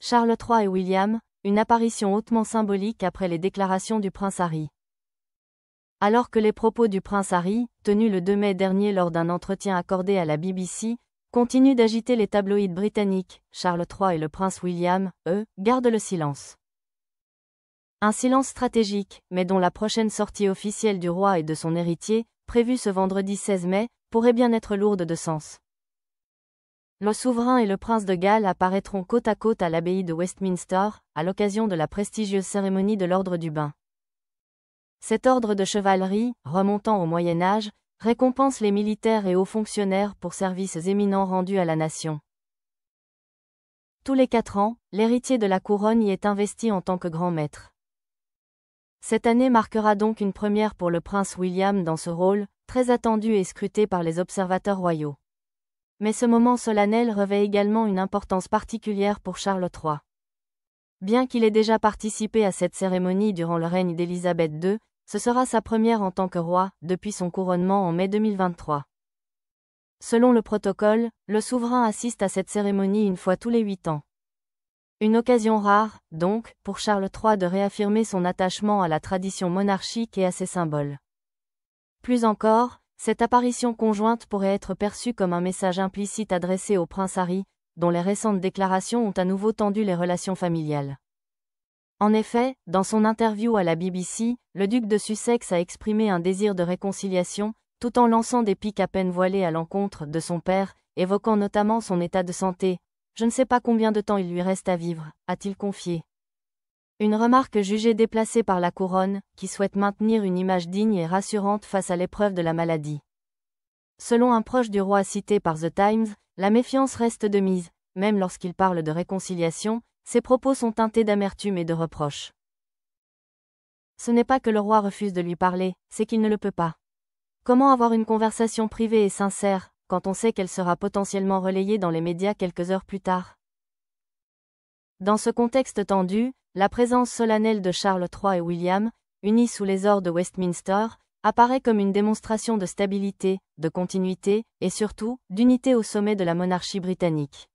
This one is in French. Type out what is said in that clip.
Charles III et William, une apparition hautement symbolique après les déclarations du prince Harry. Alors que les propos du prince Harry, tenus le 2 mai dernier lors d'un entretien accordé à la BBC, continuent d'agiter les tabloïds britanniques, Charles III et le prince William, eux, gardent le silence. Un silence stratégique, mais dont la prochaine sortie officielle du roi et de son héritier, prévue ce vendredi 16 mai, pourrait bien être lourde de sens. Le souverain et le prince de Galles apparaîtront côte à côte à l'abbaye de Westminster, à l'occasion de la prestigieuse cérémonie de l'ordre du bain. Cet ordre de chevalerie, remontant au Moyen Âge, récompense les militaires et hauts fonctionnaires pour services éminents rendus à la nation. Tous les 4 ans, l'héritier de la couronne y est investi en tant que grand maître. Cette année marquera donc une première pour le prince William dans ce rôle, très attendu et scruté par les observateurs royaux. Mais ce moment solennel revêt également une importance particulière pour Charles III. Bien qu'il ait déjà participé à cette cérémonie durant le règne d'Élisabeth II, ce sera sa première en tant que roi, depuis son couronnement en mai 2023. Selon le protocole, le souverain assiste à cette cérémonie une fois tous les 8 ans. Une occasion rare, donc, pour Charles III de réaffirmer son attachement à la tradition monarchique et à ses symboles. Plus encore, cette apparition conjointe pourrait être perçue comme un message implicite adressé au prince Harry, dont les récentes déclarations ont à nouveau tendu les relations familiales. En effet, dans son interview à la BBC, le duc de Sussex a exprimé un désir de réconciliation, tout en lançant des piques à peine voilées à l'encontre de son père, évoquant notamment son état de santé. « Je ne sais pas combien de temps il lui reste à vivre », a-t-il confié. Une remarque jugée déplacée par la couronne, qui souhaite maintenir une image digne et rassurante face à l'épreuve de la maladie. Selon un proche du roi cité par The Times, la méfiance reste de mise, même lorsqu'il parle de réconciliation, ses propos sont teintés d'amertume et de reproches. Ce n'est pas que le roi refuse de lui parler, c'est qu'il ne le peut pas. Comment avoir une conversation privée et sincère, quand on sait qu'elle sera potentiellement relayée dans les médias quelques heures plus tard? Dans ce contexte tendu, la présence solennelle de Charles III et William, unis sous les ors de Westminster, apparaît comme une démonstration de stabilité, de continuité, et surtout, d'unité au sommet de la monarchie britannique.